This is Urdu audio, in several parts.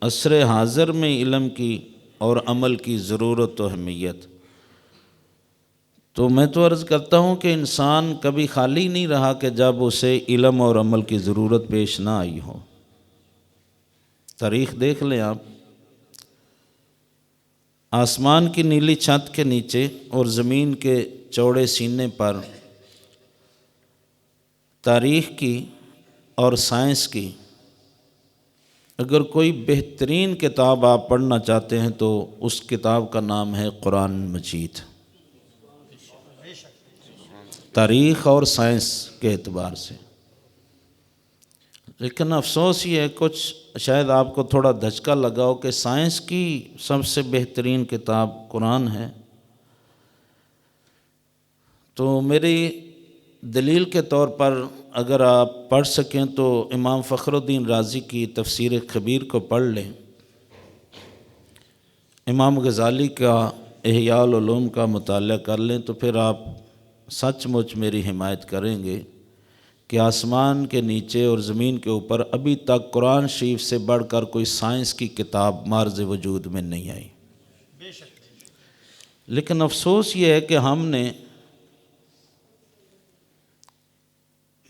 عصر حاضر میں علم کی اور عمل کی ضرورت و اہمیت، تو میں تو عرض کرتا ہوں کہ انسان کبھی خالی نہیں رہا کہ جب اسے علم اور عمل کی ضرورت پیش نہ آئی ہو۔ تاریخ دیکھ لیں آپ، آسمان کی نیلی چھت کے نیچے اور زمین کے چوڑے سینے پر تاریخ کی اور سائنس کی اگر کوئی بہترین کتاب آپ پڑھنا چاہتے ہیں تو اس کتاب کا نام ہے قرآن مجید، تاریخ اور سائنس کے اعتبار سے۔ لیکن افسوس یہ ہے، کچھ شاید آپ کو تھوڑا دھچکا لگا ہو کہ سائنس کی سب سے بہترین کتاب قرآن ہے، تو میری دلیل کے طور پر اگر آپ پڑھ سکیں تو امام فخر الدین رازی کی تفسیر کبیر کو پڑھ لیں، امام غزالی کا احیاء العلوم کا مطالعہ کر لیں، تو پھر آپ سچ مچ میری حمایت کریں گے کہ آسمان کے نیچے اور زمین کے اوپر ابھی تک قرآن شریف سے بڑھ کر کوئی سائنس کی کتاب معرض وجود میں نہیں آئی۔ لیکن افسوس یہ ہے کہ ہم نے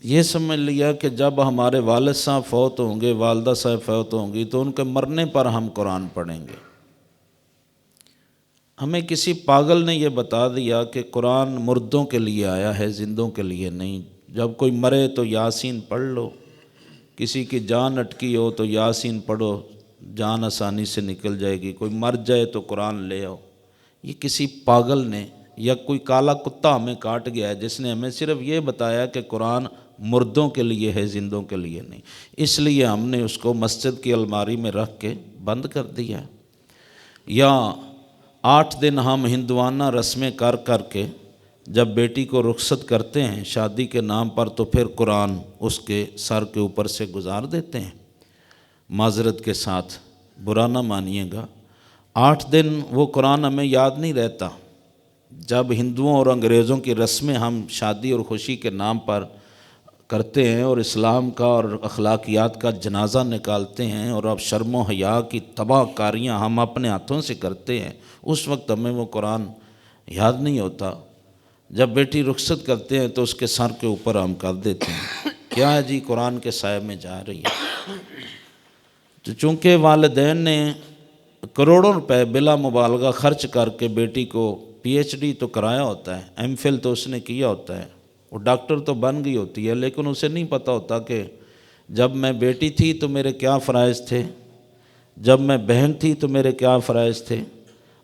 یہ سمجھ لیا کہ جب ہمارے والد صاحب فوت ہوں گے، والدہ صاحب فوت ہوں گی، تو ان کے مرنے پر ہم قرآن پڑھیں گے۔ ہمیں کسی پاگل نے یہ بتا دیا کہ قرآن مردوں کے لیے آیا ہے، زندوں کے لیے نہیں۔ جب کوئی مرے تو یاسین پڑھ لو، کسی کی جان اٹکی ہو تو یاسین پڑھو، جان آسانی سے نکل جائے گی، کوئی مر جائے تو قرآن لے آؤ۔ یہ کسی پاگل نے یا کوئی کالا کتا ہمیں کاٹ گیا ہے جس نے ہمیں صرف یہ بتایا کہ قرآن مردوں کے لیے ہے، زندوں کے لیے نہیں۔ اس لیے ہم نے اس کو مسجد کی الماری میں رکھ کے بند کر دیا ہے۔ یا 8 دن ہم ہندوانہ رسمیں کر کر کے جب بیٹی کو رخصت کرتے ہیں شادی کے نام پر، تو پھر قرآن اس کے سر کے اوپر سے گزار دیتے ہیں۔ معذرت کے ساتھ برا نہ مانیے گا، 8 دن وہ قرآن ہمیں یاد نہیں رہتا۔ جب ہندوؤں اور انگریزوں کی رسمیں ہم شادی اور خوشی کے نام پر کرتے ہیں اور اسلام کا اور اخلاقیات کا جنازہ نکالتے ہیں، اور اب شرم و حیا کی تباہ کاریاں ہم اپنے ہاتھوں سے کرتے ہیں، اس وقت ہمیں وہ قرآن یاد نہیں ہوتا۔ جب بیٹی رخصت کرتے ہیں تو اس کے سر کے اوپر ہم کر دیتے ہیں، کیا ہے جی قرآن کے سائے میں جا رہی ہے۔ تو چونکہ والدین نے کروڑوں روپے بلا مبالغہ خرچ کر کے بیٹی کو پی ایچ ڈی تو کرایا ہوتا ہے، ایم فل تو اس نے کیا ہوتا ہے، وہ ڈاکٹر تو بن گئی ہوتی ہے، لیکن اسے نہیں پتہ ہوتا کہ جب میں بیٹی تھی تو میرے کیا فرائض تھے، جب میں بہن تھی تو میرے کیا فرائض تھے،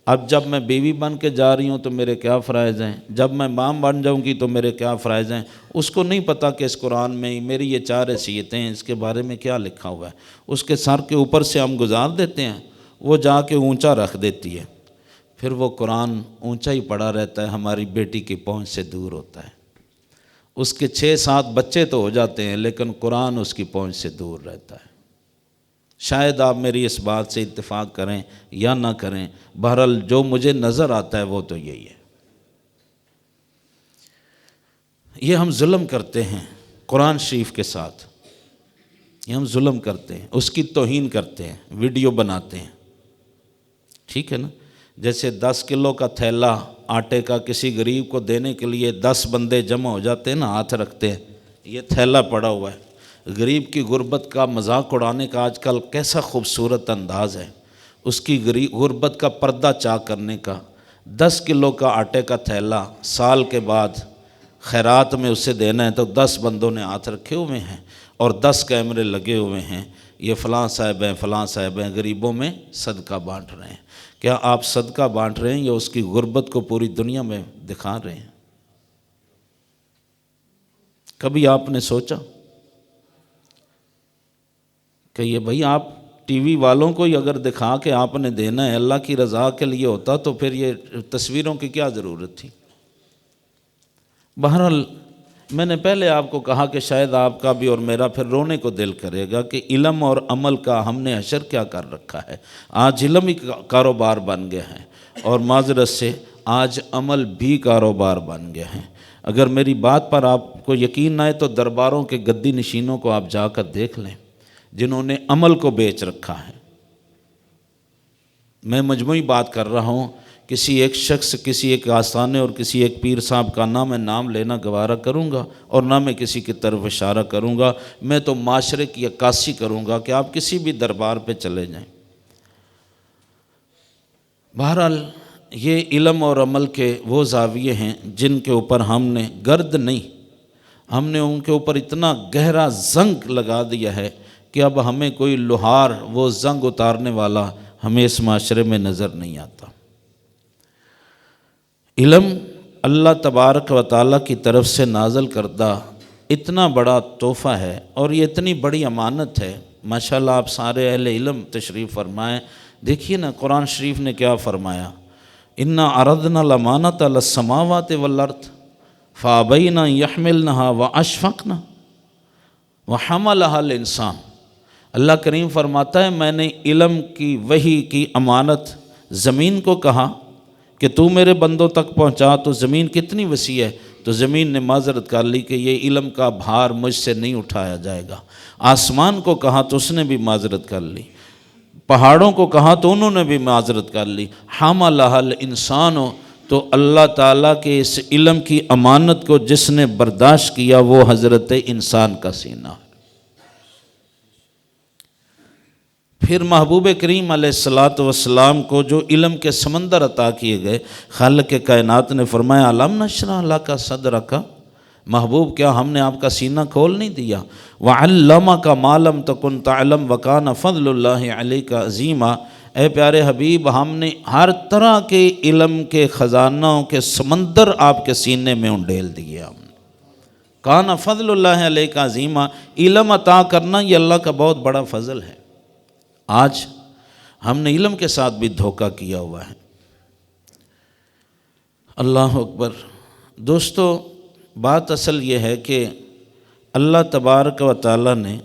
اب جب میں بیوی بن کے جا رہی ہوں تو میرے کیا فرائض ہیں، جب میں ماں بن جاؤں گی تو میرے کیا فرائض ہیں۔ اس کو نہیں پتہ کہ اس قرآن میں میری یہ 4 حیثیتیں ہیں، اس کے بارے میں کیا لکھا ہوا ہے۔ اس کے سر کے اوپر سے ہم گزار دیتے ہیں، وہ جا کے اونچا رکھ دیتی ہے، پھر وہ قرآن اونچا ہی پڑا رہتا ہے، ہماری بیٹی کی پہنچ سے دور ہوتا ہے۔ اس کے 6-7 بچے تو ہو جاتے ہیں لیکن قرآن اس کی پہنچ سے دور رہتا ہے۔ شاید آپ میری اس بات سے اتفاق کریں یا نہ کریں، بہرحال جو مجھے نظر آتا ہے وہ تو یہی ہے۔ یہ ہم ظلم کرتے ہیں قرآن شریف کے ساتھ، یہ ہم ظلم کرتے ہیں، اس کی توہین کرتے ہیں، ویڈیو بناتے ہیں، ٹھیک ہے نا۔ جیسے 10 کلو کا تھیلا آٹے کا کسی غریب کو دینے کے لیے 10 بندے جمع ہو جاتے ہیں نا، ہاتھ رکھتے ہیں، یہ تھیلا پڑا ہوا ہے۔ غریب کی غربت کا مذاق اڑانے کا آج کل کیسا خوبصورت انداز ہے، اس کی غربت کا پردہ چاک کرنے کا۔ 10 کلو کا آٹے کا تھیلا سال کے بعد خیرات میں اسے دینا ہے تو 10 بندوں نے ہاتھ رکھے ہوئے ہیں اور 10 کیمرے لگے ہوئے ہیں، یہ فلاں صاحب ہیں فلاں صاحب ہیں، غریبوں میں صدقہ بانٹ رہے ہیں۔ کیا آپ صدقہ بانٹ رہے ہیں یا اس کی غربت کو پوری دنیا میں دکھا رہے ہیں؟ کبھی آپ نے سوچا کہ یہ بھائی آپ ٹی وی والوں کو ہی اگر دکھا کے آپ نے دینا ہے، اللہ کی رضا کے لیے ہوتا تو پھر یہ تصویروں کی کیا ضرورت تھی؟ بہرحال میں نے پہلے آپ کو کہا کہ شاید آپ کا بھی اور میرا پھر رونے کو دل کرے گا کہ علم اور عمل کا ہم نے حشر کیا کر رکھا ہے۔ آج علم ہی کاروبار بن گیا ہے اور معذرت سے آج عمل بھی کاروبار بن گیا ہے۔ اگر میری بات پر آپ کو یقین نہ آئے تو درباروں کے گدی نشینوں کو آپ جا کر دیکھ لیں جنہوں نے عمل کو بیچ رکھا ہے۔ میں مجموعی بات کر رہا ہوں، کسی ایک شخص، کسی ایک آستانے اور کسی ایک پیر صاحب کا نہ میں نام لینا گوارہ کروں گا اور نہ میں کسی کی طرف اشارہ کروں گا، میں تو معاشرے کی عکاسی کروں گا کہ آپ کسی بھی دربار پہ چلے جائیں۔ بہرحال یہ علم اور عمل کے وہ زاویے ہیں جن کے اوپر ہم نے گرد نہیں، ہم نے ان کے اوپر اتنا گہرا زنگ لگا دیا ہے کہ اب ہمیں کوئی لوہار وہ زنگ اتارنے والا ہمیں اس معاشرے میں نظر نہیں آتا۔ علم اللہ تبارک و تعالیٰ کی طرف سے نازل کردہ اتنا بڑا تحفہ ہے اور یہ اتنی بڑی امانت ہے۔ ماشاءاللہ آپ سارے اہل علم تشریف فرمائیں، دیکھیے نا قرآن شریف نے کیا فرمایا، اِنَّا عَرَضْنَا الْأَمَانَةَ عَلَى السَّمَاوَاتِ وَالْأَرْضِ فَأَبَيْنَ أَن يَحْمِلْنَهَا وَأَشْفَقْنَ وَحَمَلَهَا الْإِنسَانُ۔ اللہ کریم فرماتا ہے میں نے علم کی وحی کی امانت زمین کو کہا کہ تو میرے بندوں تک پہنچا، تو زمین کتنی وسیع ہے، تو زمین نے معذرت کر لی کہ یہ علم کا بھار مجھ سے نہیں اٹھایا جائے گا۔ آسمان کو کہا تو اس نے بھی معذرت کر لی، پہاڑوں کو کہا تو انہوں نے بھی معذرت کر لی، حملہ الانسان، تو اللہ تعالیٰ کے اس علم کی امانت کو جس نے برداشت کیا وہ حضرت انسان کا سینہ ہے۔ پھر محبوب کریم علیہ الصلاۃ والسلام کو جو علم کے سمندر عطا کیے گئے، خالق کائنات نے فرمایا الم نشرح لک صدرک، محبوب کیا ہم نے آپ کا سینہ کھول نہیں دیا، وعلمک ما لم تکن تعلم وکان فضل اللہ علیک عظیما، اے پیارے حبیب ہم نے ہر طرح کے علم کے خزانوں کے سمندر آپ کے سینے میں انڈیل دیے، ہم نے کان فضل اللہ علیک عظیما، علم عطا کرنا یہ اللہ کا بہت بڑا فضل ہے۔ آج ہم نے علم کے ساتھ بھی دھوکہ کیا ہوا ہے۔ اللہ اکبر۔ دوستو بات اصل یہ ہے کہ اللہ تبارک و تعالیٰ نے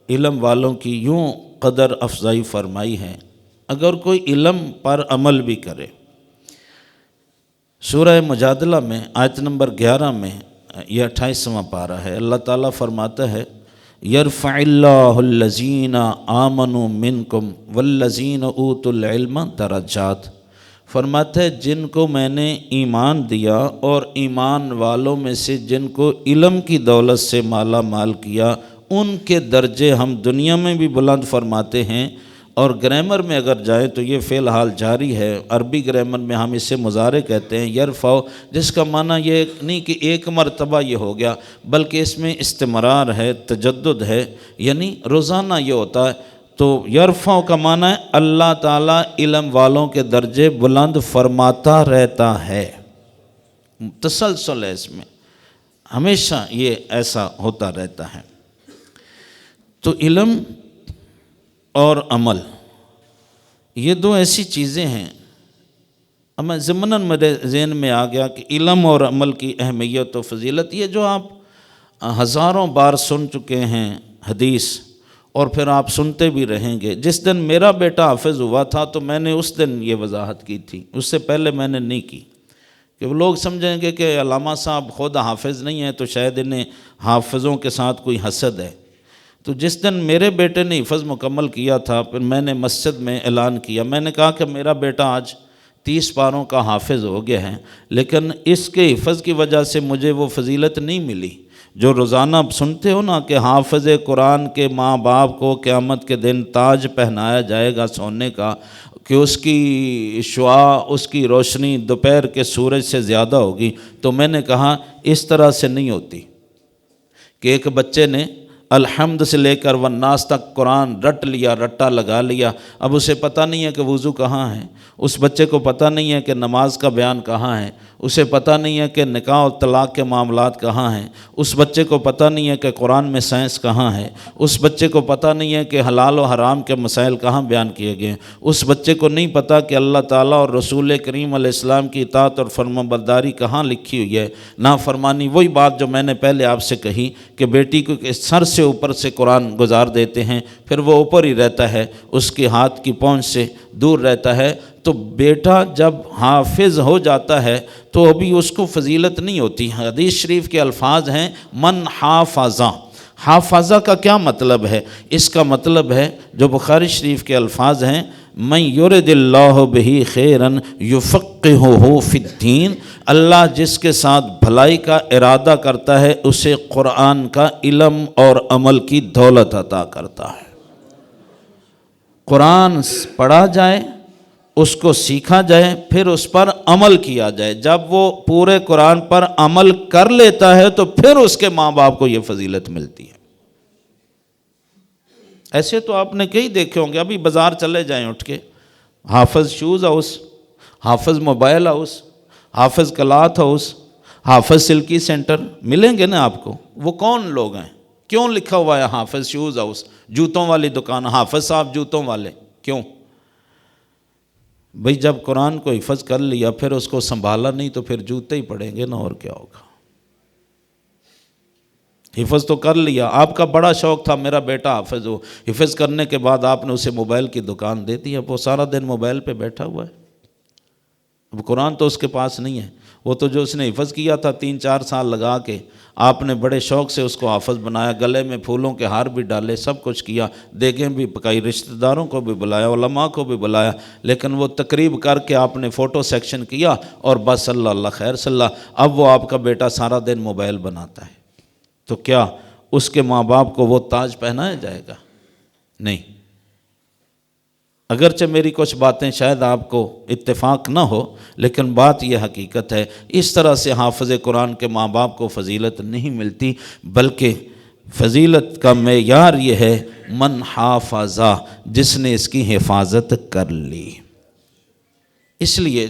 علم والوں کی یوں قدر افزائی فرمائی ہے، اگر کوئی علم پر عمل بھی کرے۔ سورہ مجادلہ میں آیت نمبر 11 میں یہ 28واں پارہ ہے، اللہ تعالیٰ فرماتا ہے یرفع اللہ الذین آمنوا منکم والذین اوتوا العلم درجات، فرماتا ہے جن کو میں نے ایمان دیا اور ایمان والوں میں سے جن کو علم کی دولت سے مالا مال کیا ان کے درجے ہم دنیا میں بھی بلند فرماتے ہیں۔ اور گرامر میں اگر جائیں تو یہ فعل حال جاری ہے، عربی گرامر میں ہم اسے مضارع کہتے ہیں یرفع، جس کا معنی یہ نہیں کہ ایک مرتبہ یہ ہو گیا بلکہ اس میں استمرار ہے، تجدد ہے، یعنی روزانہ یہ ہوتا ہے۔ تو یرفع کا معنی ہے اللہ تعالیٰ علم والوں کے درجے بلند فرماتا رہتا ہے، تسلسل ہے اس میں، ہمیشہ یہ ایسا ہوتا رہتا ہے۔ تو علم اور عمل یہ دو ایسی چیزیں ہیں، اب میں ضمناً میرے ذہن میں آ گیا کہ علم اور عمل کی اہمیت و فضیلت، یہ جو آپ ہزاروں بار سن چکے ہیں حدیث اور پھر آپ سنتے بھی رہیں گے۔ جس دن میرا بیٹا حافظ ہوا تھا تو میں نے اس دن یہ وضاحت کی تھی، اس سے پہلے میں نے نہیں کی، کہ وہ لوگ سمجھیں گے کہ علامہ صاحب خود حافظ نہیں ہیں تو شاید انہیں حافظوں کے ساتھ کوئی حسد ہے۔ تو جس دن میرے بیٹے نے حفظ مکمل کیا تھا پھر میں نے مسجد میں اعلان کیا، میں نے کہا کہ میرا بیٹا آج 30 پاروں کا حافظ ہو گیا ہے، لیکن اس کے حفظ کی وجہ سے مجھے وہ فضیلت نہیں ملی جو روزانہ اب سنتے ہو نا کہ حافظ قرآن کے ماں باپ کو قیامت کے دن تاج پہنایا جائے گا سونے کا، کہ اس کی شعاع، اس کی روشنی دوپہر کے سورج سے زیادہ ہوگی۔ تو میں نے کہا اس طرح سے نہیں ہوتی کہ ایک بچے نے الحمد سے لے کر والناس تک قرآن رٹ لیا، رٹا لگا لیا، اب اسے پتہ نہیں ہے کہ وضو کہاں ہے، اس بچے کو پتہ نہیں ہے کہ نماز کا بیان کہاں ہے، اسے پتہ نہیں ہے کہ نکاح اور طلاق کے معاملات کہاں ہیں، اس بچے کو پتہ نہیں ہے کہ قرآن میں سائنس کہاں ہے، اس بچے کو پتہ نہیں ہے کہ حلال و حرام کے مسائل کہاں بیان کیے گئے ہیں، اس بچے کو نہیں پتہ کہ اللہ تعالیٰ اور رسول کریم علیہ السلام کی اطاعت اور فرمانبرداری کہاں لکھی ہوئی ہے، نافرمانی۔ وہی بات جو میں نے پہلے آپ سے کہی کہ بیٹی کو سر سے اوپر سے قرآن گزار دیتے ہیں، پھر وہ اوپر ہی رہتا ہے، اس کے ہاتھ کی پہنچ سے دور رہتا ہے۔ تو بیٹا جب حافظ ہو جاتا ہے تو ابھی اس کو فضیلت نہیں ہوتی۔ حدیث شریف کے الفاظ ہیں من حافظ، حافظہ کا کیا مطلب ہے؟ اس کا مطلب ہے جو بخاری شریف کے الفاظ ہیں، من یرد اللہ بہ خیرا یفقہہ فی الدین، اللہ جس کے ساتھ بھلائی کا ارادہ کرتا ہے اسے قرآن کا علم اور عمل کی دولت عطا کرتا ہے۔ قرآن پڑھا جائے، اس کو سیکھا جائے، پھر اس پر عمل کیا جائے۔ جب وہ پورے قرآن پر عمل کر لیتا ہے تو پھر اس کے ماں باپ کو یہ فضیلت ملتی ہے۔ ایسے تو آپ نے کئی دیکھے ہوں گے، ابھی بازار چلے جائیں اٹھ کے، حافظ شوز ہاؤس، حافظ موبائل ہاؤس، حافظ کلاتھ ہاؤس، حافظ سلکی سینٹر ملیں گے نا آپ کو۔ وہ کون لوگ ہیں؟ کیوں لکھا ہوا ہے حافظ شوز ہاؤس؟ جوتوں والی دکان، حافظ صاحب جوتوں والے، کیوں؟ بھئی جب قرآن کو حفظ کر لیا پھر اس کو سنبھالا نہیں تو پھر جوتے ہی پڑیں گے نا، اور کیا ہوگا؟ حفظ تو کر لیا، آپ کا بڑا شوق تھا میرا بیٹا حافظ ہو، حفظ کرنے کے بعد آپ نے اسے موبائل کی دکان دے دی، اب وہ سارا دن موبائل پہ بیٹھا ہوا ہے، اب قرآن تو اس کے پاس نہیں ہے۔ وہ تو جو اس نے حفظ کیا تھا 3-4 سال لگا کے، آپ نے بڑے شوق سے اس کو حافظ بنایا، گلے میں پھولوں کے ہار بھی ڈالے، سب کچھ کیا، دیگیں بھی پکائی، رشتہ داروں کو بھی بلایا، علماء کو بھی بلایا، لیکن وہ تقریب کر کے آپ نے فوٹو سیکشن کیا اور بس صلی اللہ خیر صلی اللہ۔ اب وہ آپ کا بیٹا سارا دن موبائل بناتا ہے، تو کیا اس کے ماں باپ کو وہ تاج پہنایا جائے گا؟ نہیں۔ اگرچہ میری کچھ باتیں شاید آپ کو اتفاق نہ ہو، لیکن بات یہ حقیقت ہے، اس طرح سے حافظ قرآن کے ماں باپ کو فضیلت نہیں ملتی، بلکہ فضیلت کا معیار یہ ہے من حافظہ، جس نے اس کی حفاظت کر لی۔ اس لیے